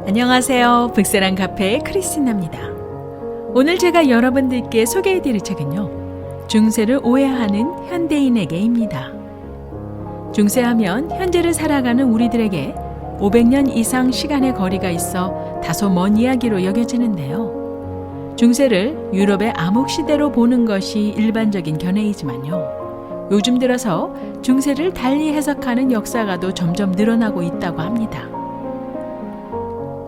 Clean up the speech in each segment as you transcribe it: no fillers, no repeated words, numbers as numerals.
안녕하세요. 북세랑 카페의 크리스티나입니다. 오늘 제가 여러분들께 소개해드릴 책은요, 중세를 오해하는 현대인에게입니다. 중세하면 현재를 살아가는 우리들에게 500년 이상 시간의 거리가 있어 다소 먼 이야기로 여겨지는데요. 중세를 유럽의 암흑시대로 보는 것이 일반적인 견해이지만요, 요즘 들어서 중세를 달리 해석하는 역사가도 점점 늘어나고 있다고 합니다.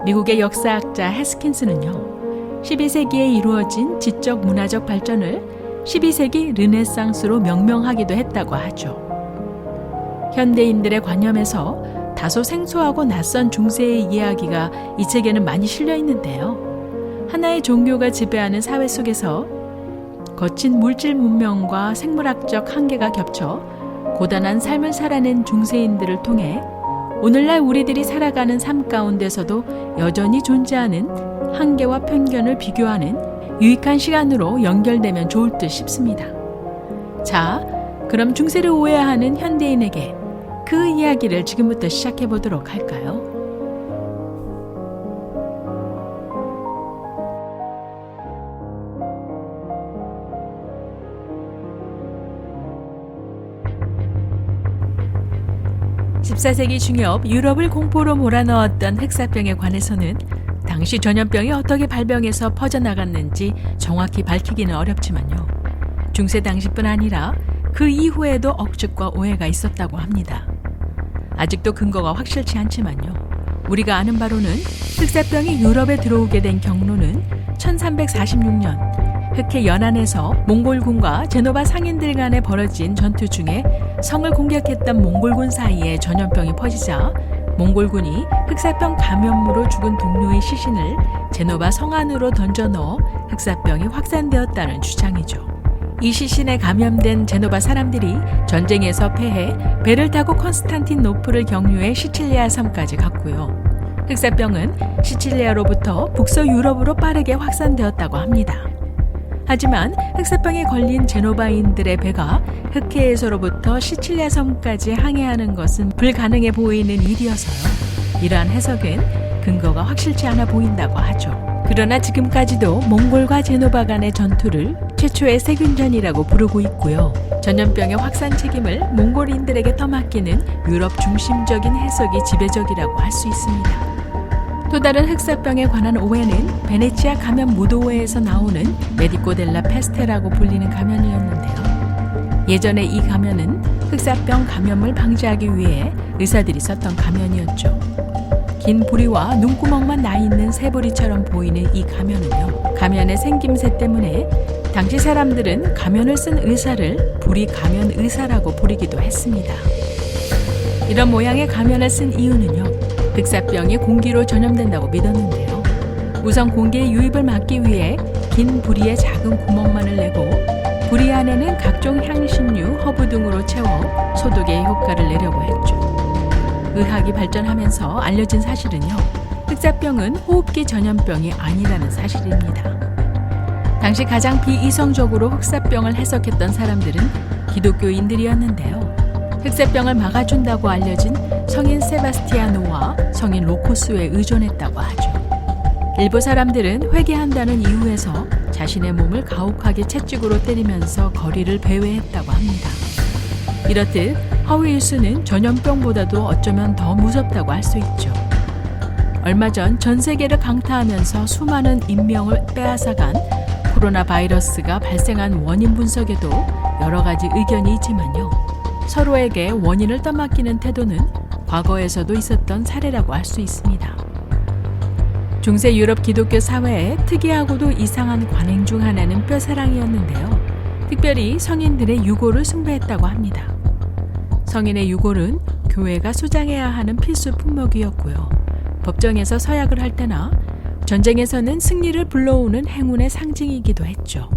미국의 역사학자 해스킨스는요, 12세기에 이루어진 지적 문화적 발전을 12세기 르네상스로 명명하기도 했다고 하죠. 현대인들의 관념에서 다소 생소하고 낯선 중세의 이야기가 이 책에는 많이 실려 있는데요. 하나의 종교가 지배하는 사회 속에서 거친 물질 문명과 생물학적 한계가 겹쳐 고단한 삶을 살아낸 중세인들을 통해 오늘날 우리들이 살아가는 삶 가운데서도 여전히 존재하는 한계와 편견을 비교하는 유익한 시간으로 연결되면 좋을 듯 싶습니다. 자, 그럼 중세를 오해하는 현대인에게 그 이야기를 지금부터 시작해 보도록 할까요? (14세기) 중엽 유럽을 공포로 몰아넣었던 흑사병에 관해서는 당시 전염병이 어떻게 발병해서 퍼져나갔는지 정확히 밝히기는 어렵지만요, 중세 당시뿐 아니라 그 이후에도 억측과 오해가 있었다고 합니다. 아직도 근거가 확실치 않지만요, 우리가 아는 바로는 흑사병이 유럽에 들어오게 된 경로는 1346년 흑해 연안에서 몽골군과 제노바 상인들 간에 벌어진 전투 중에 성을 공격했던 몽골군 사이에 전염병이 퍼지자 몽골군이 흑사병 감염으로 죽은 동료의 시신을 제노바 성 안으로 던져 넣어 흑사병이 확산되었다는 주장이죠. 이 시신에 감염된 제노바 사람들이 전쟁에서 패해 배를 타고 콘스탄티노플을 경유해 시칠리아 섬까지 갔고요. 흑사병은 시칠리아로부터 북서 유럽으로 빠르게 확산되었다고 합니다. 하지만 흑사병에 걸린 제노바인들의 배가 흑해에서로부터 시칠리아 섬까지 항해하는 것은 불가능해 보이는 일이어서요, 이러한 해석은 근거가 확실치 않아 보인다고 하죠. 그러나 지금까지도 몽골과 제노바 간의 전투를 최초의 세균전이라고 부르고 있고요, 전염병의 확산 책임을 몽골인들에게 떠맡기는 유럽 중심적인 해석이 지배적이라고 할 수 있습니다. 또 다른 흑사병에 관한 오해는 베네치아 감염 무도회에서 나오는 메디코 델라 페스테라고 불리는 감염이었는데요. 예전에 이 감염은 흑사병 감염을 방지하기 위해 의사들이 썼던 감염이었죠. 긴 부리와 눈구멍만 나 있는 새부리처럼 보이는 이 가면은요, 가면의 생김새 때문에 당시 사람들은 가면을 쓴 의사를 부리 가면 의사라고 부르기도 했습니다. 이런 모양의 가면을 쓴 이유는요, 흑사병이 공기로 전염된다고 믿었는데요. 우선 공기의 유입을 막기 위해 긴 부리에 작은 구멍만을 내고 부리 안에는 각종 향신료, 허브 등으로 채워 소독의 효과를 내려고 했죠. 의학이 발전하면서 알려진 사실은요, 흑사병은 호흡기 전염병이 아니라는 사실입니다. 당시 가장 비이성적으로 흑사병을 해석했던 사람들은 기독교인들이었는데요. 흑사병을 막아준다고 알려진 성인 세바스티아노와 성인 로코스에 의존했다고 하죠. 일부 사람들은 회개한다는 이유에서 자신의 몸을 가혹하게 채찍으로 때리면서 거리를 배회했다고 합니다. 이렇듯 허위일수는 전염병보다도 어쩌면 더 무섭다고 할 수 있죠. 얼마 전 전 세계를 강타하면서 수많은 인명을 빼앗아간 코로나 바이러스가 발생한 원인 분석에도 여러 가지 의견이 있지만요, 서로에게 원인을 떠맡기는 태도는 과거에서도 있었던 사례라고 할 수 있습니다. 중세 유럽 기독교 사회의 특이하고도 이상한 관행 중 하나는 뼈사랑이었는데요. 특별히 성인들의 유골을 숭배했다고 합니다. 성인의 유골은 교회가 수장해야 하는 필수 품목이었고요, 법정에서 서약을 할 때나 전쟁에서는 승리를 불러오는 행운의 상징이기도 했죠.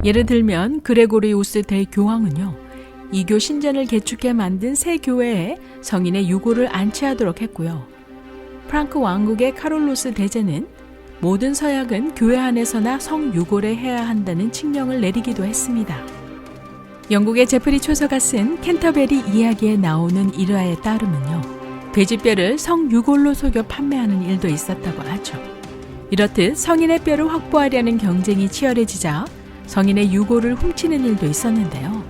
예를 들면 그레고리우스 대교황은요, 이교 신전을 개축해 만든 새 교회에 성인의 유골을 안치하도록 했고요. 프랑크 왕국의 카롤로스 대제는 모든 서약은 교회 안에서나 성유골에 해야 한다는 칙령을 내리기도 했습니다. 영국의 제프리 초서가 쓴 캔터베리 이야기에 나오는 일화에 따르면요, 돼지뼈를 성유골로 속여 판매하는 일도 있었다고 하죠. 이렇듯 성인의 뼈를 확보하려는 경쟁이 치열해지자 성인의 유골을 훔치는 일도 있었는데요.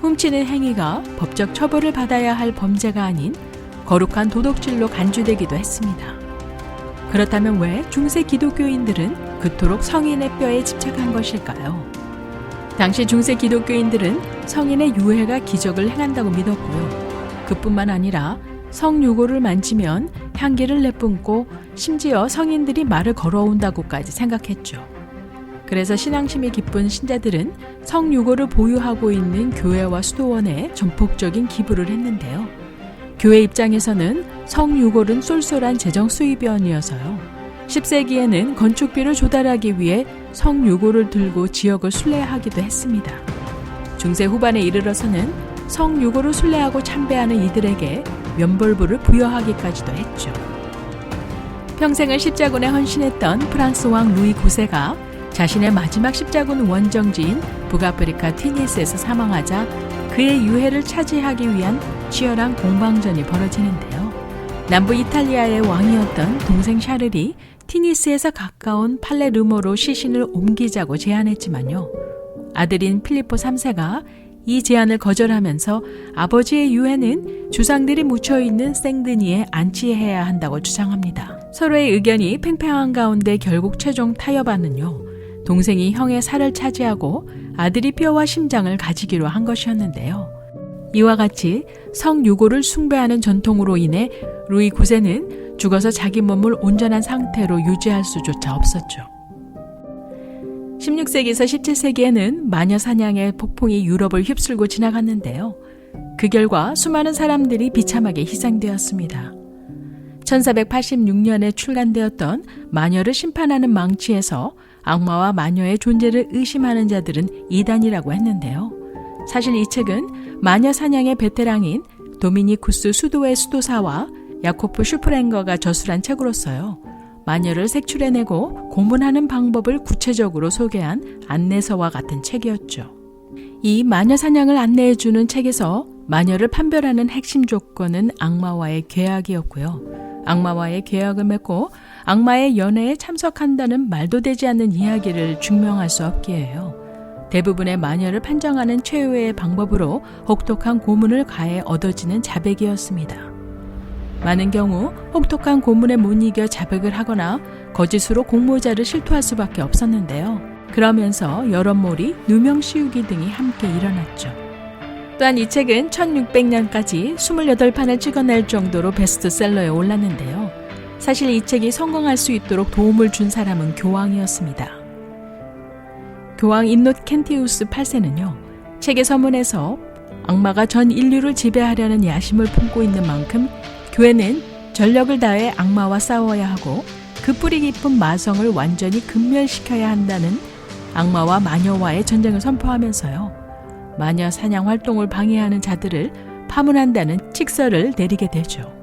훔치는 행위가 법적 처벌을 받아야 할 범죄가 아닌 거룩한 도덕질로 간주되기도 했습니다. 그렇다면 왜 중세 기독교인들은 그토록 성인의 뼈에 집착한 것일까요? 당시 중세 기독교인들은 성인의 유해가 기적을 행한다고 믿었고요. 그뿐만 아니라 성유골을 만지면 향기를 내뿜고 심지어 성인들이 말을 걸어온다고까지 생각했죠. 그래서 신앙심이 깊은 신자들은 성유골을 보유하고 있는 교회와 수도원에 전폭적인 기부를 했는데요. 교회 입장에서는 성유골은 쏠쏠한 재정 수입원이어서요. 10세기에는 건축비를 조달하기 위해 성유골을 들고 지역을 순례하기도 했습니다. 중세 후반에 이르러서는 성유골을 순례하고 참배하는 이들에게 면벌부를 부여하기까지도 했죠. 평생을 십자군에 헌신했던 프랑스 왕 루이 9세가 자신의 마지막 십자군 원정지인 북아프리카 티니스에서 사망하자 그의 유해를 차지하기 위한 치열한 공방전이 벌어지는데요. 남부 이탈리아의 왕이었던 동생 샤를이 티니스에서 가까운 팔레르모로 시신을 옮기자고 제안했지만요. 아들인 필리포 3세가 이 제안을 거절하면서 아버지의 유해는 주상들이 묻혀있는 생드니에 안치해야 한다고 주장합니다. 서로의 의견이 팽팽한 가운데 결국 최종 타협안은요. 동생이 형의 살을 차지하고 아들이 뼈와 심장을 가지기로 한 것이었는데요. 이와 같이 성유골을 숭배하는 전통으로 인해 루이 9세는 죽어서 자기 몸을 온전한 상태로 유지할 수조차 없었죠. 16세기에서 17세기에는 마녀 사냥의 폭풍이 유럽을 휩쓸고 지나갔는데요. 그 결과 수많은 사람들이 비참하게 희생되었습니다. 1486년에 출간되었던 마녀를 심판하는 망치에서 악마와 마녀의 존재를 의심하는 자들은 이단이라고 했는데요. 사실 이 책은 마녀 사냥의 베테랑인 도미니쿠스 수도의 수도사와 야코프 슈프랭거가 저술한 책으로서요. 마녀를 색출해내고 고문하는 방법을 구체적으로 소개한 안내서와 같은 책이었죠. 이 마녀 사냥을 안내해주는 책에서 마녀를 판별하는 핵심 조건은 악마와의 계약이었고요. 악마와의 계약을 맺고 악마의 연회에 참석한다는 말도 되지 않는 이야기를 증명할 수 없기에요. 대부분의 마녀를 판정하는 최후의 방법으로 혹독한 고문을 가해 얻어지는 자백이었습니다. 많은 경우 혹독한 고문에 못 이겨 자백을 하거나 거짓으로 공모자를 실토할 수밖에 없었는데요. 그러면서 여럿몰이 누명 씌우기 등이 함께 일어났죠. 또한 이 책은 1600년까지 28판을 찍어낼 정도로 베스트셀러에 올랐는데요. 사실 이 책이 성공할 수 있도록 도움을 준 사람은 교황이었습니다. 교황 인노켄티우스 8세는요. 책의 서문에서 악마가 전 인류를 지배하려는 야심을 품고 있는 만큼 교회는 전력을 다해 악마와 싸워야 하고 그 뿌리 깊은 마성을 완전히 금멸시켜야 한다는 악마와 마녀와의 전쟁을 선포하면서요. 마녀 사냥 활동을 방해하는 자들을 파문한다는 칙서를 내리게 되죠.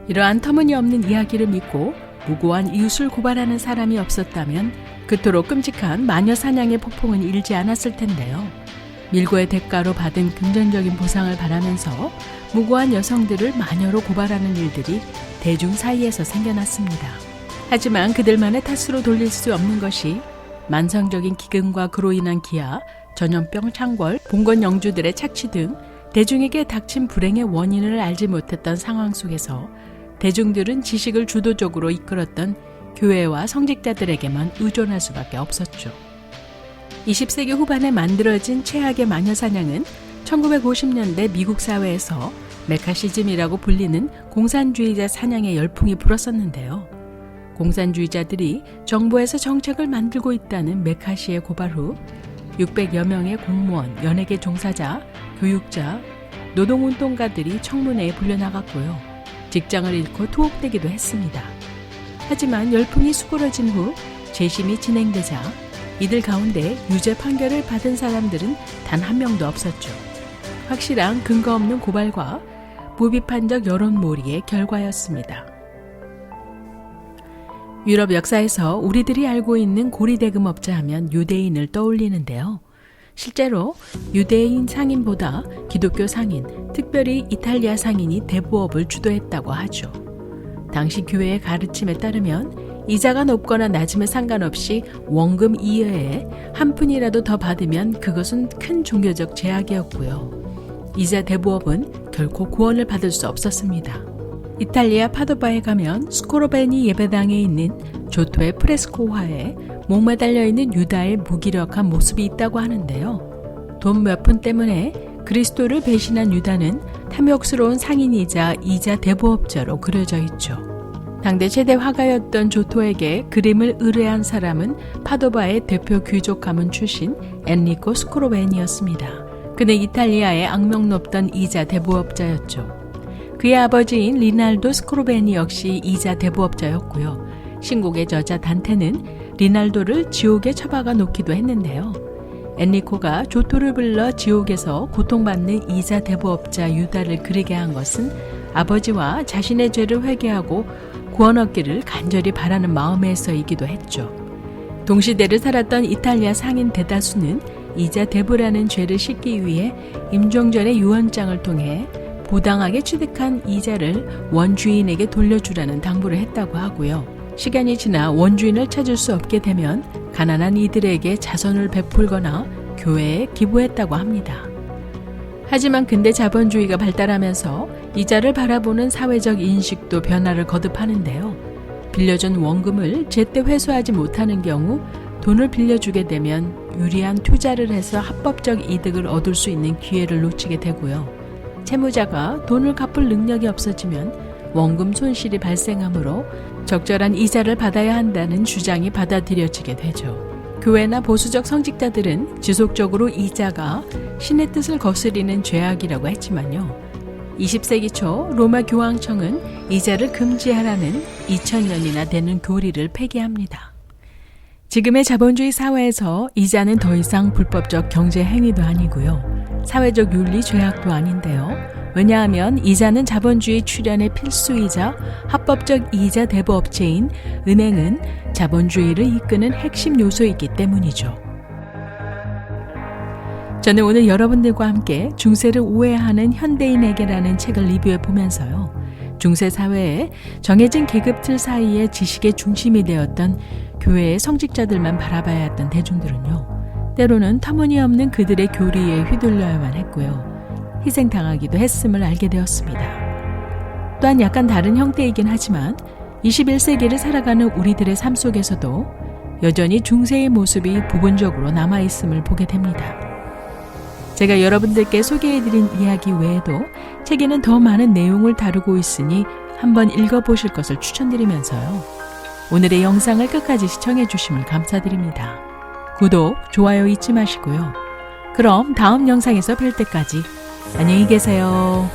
이러한 터무니없는 이야기를 믿고 무고한 이웃을 고발하는 사람이 없었다면 그토록 끔찍한 마녀 사냥의 폭풍은 일지 않았을 텐데요. 밀고의 대가로 받은 금전적인 보상을 바라면서 무고한 여성들을 마녀로 고발하는 일들이 대중 사이에서 생겨났습니다. 하지만 그들만의 탓으로 돌릴 수 없는 것이 만성적인 기근과 그로 인한 기아, 전염병 창궐, 봉건 영주들의 착취 등 대중에게 닥친 불행의 원인을 알지 못했던 상황 속에서 대중들은 지식을 주도적으로 이끌었던 교회와 성직자들에게만 의존할 수밖에 없었죠. 20세기 후반에 만들어진 최악의 마녀 사냥은 1950년대 미국 사회에서 메카시즘이라고 불리는 공산주의자 사냥의 열풍이 불었었는데요. 공산주의자들이 정부에서 정책을 만들고 있다는 메카시의 고발 후 600여 명의 공무원, 연예계 종사자, 교육자, 노동운동가들이 청문회에 불려나갔고요. 직장을 잃고 투옥되기도 했습니다. 하지만 열풍이 수그러진 후 재심이 진행되자 이들 가운데 유죄 판결을 받은 사람들은 단 한 명도 없었죠. 확실한 근거 없는 고발과 무비판적 여론몰이의 결과였습니다. 유럽 역사에서 우리들이 알고 있는 고리대금업자 하면 유대인을 떠올리는데요. 실제로 유대인 상인보다 기독교 상인, 특별히 이탈리아 상인이 대부업을 주도했다고 하죠. 당시 교회의 가르침에 따르면 이자가 높거나 낮음에 상관없이 원금 이외에 한 푼이라도 더 받으면 그것은 큰 종교적 제약이었고요. 이자 대부업은 결코 구원을 받을 수 없었습니다. 이탈리아 파도바에 가면 스코로베니 예배당에 있는 조토의 프레스코화에 목매달려 있는 유다의 무기력한 모습이 있다고 하는데요. 돈 몇 푼 때문에 그리스도를 배신한 유다는 탐욕스러운 상인이자 이자 대부업자로 그려져 있죠. 당대 최대 화가였던 조토에게 그림을 의뢰한 사람은 파도바의 대표 귀족 가문 출신 엔리코 스코로베니였습니다. 그는 이탈리아의 악명 높던 이자 대부업자였죠. 그의 아버지인 리날도 스코로베니 역시 이자 대부업자였고요. 신곡의 저자 단테는 리날도를 지옥에 처박아 놓기도 했는데요. 엔리코가 조토를 불러 지옥에서 고통받는 이자 대부업자 유다를 그리게 한 것은 아버지와 자신의 죄를 회개하고 구원 얻기를 간절히 바라는 마음에서이기도 했죠. 동시대를 살았던 이탈리아 상인 대다수는 이자 대부라는 죄를 씻기 위해 임종전의 유언장을 통해 부당하게 취득한 이자를 원주인에게 돌려주라는 당부를 했다고 하고요. 시간이 지나 원주인을 찾을 수 없게 되면 가난한 이들에게 자선을 베풀거나 교회에 기부했다고 합니다. 하지만 근대 자본주의가 발달하면서 이자를 바라보는 사회적 인식도 변화를 거듭하는데요. 빌려준 원금을 제때 회수하지 못하는 경우 돈을 빌려주게 되면 유리한 투자를 해서 합법적 이득을 얻을 수 있는 기회를 놓치게 되고요. 채무자가 돈을 갚을 능력이 없어지면 원금 손실이 발생하므로 적절한 이자를 받아야 한다는 주장이 받아들여지게 되죠. 교회나 보수적 성직자들은 지속적으로 이자가 신의 뜻을 거스리는 죄악이라고 했지만요. 20세기 초 로마 교황청은 이자를 금지하라는 2000년이나 되는 교리를 폐기합니다. 지금의 자본주의 사회에서 이자는 더 이상 불법적 경제 행위도 아니고요. 사회적 윤리 죄악도 아닌데요. 왜냐하면 이자는 자본주의 출현의 필수이자 합법적 이자 대부업체인 은행은 자본주의를 이끄는 핵심 요소이기 때문이죠. 저는 오늘 여러분들과 함께 중세를 오해하는 현대인에게라는 책을 리뷰해 보면서요. 중세 사회에 정해진 계급 틀 사이에 지식의 중심이 되었던 교회의 성직자들만 바라봐야 했던 대중들은요. 때로는 터무니없는 그들의 교리에 휘둘려야만 했고요. 희생당하기도 했음을 알게 되었습니다. 또한 약간 다른 형태이긴 하지만 21세기를 살아가는 우리들의 삶 속에서도 여전히 중세의 모습이 부분적으로 남아있음을 보게 됩니다. 제가 여러분들께 소개해드린 이야기 외에도 책에는 더 많은 내용을 다루고 있으니 한번 읽어보실 것을 추천드리면서요. 오늘의 영상을 끝까지 시청해 주심을 감사드립니다. 구독, 좋아요 잊지 마시고요. 그럼 다음 영상에서 뵐 때까지 안녕히 계세요.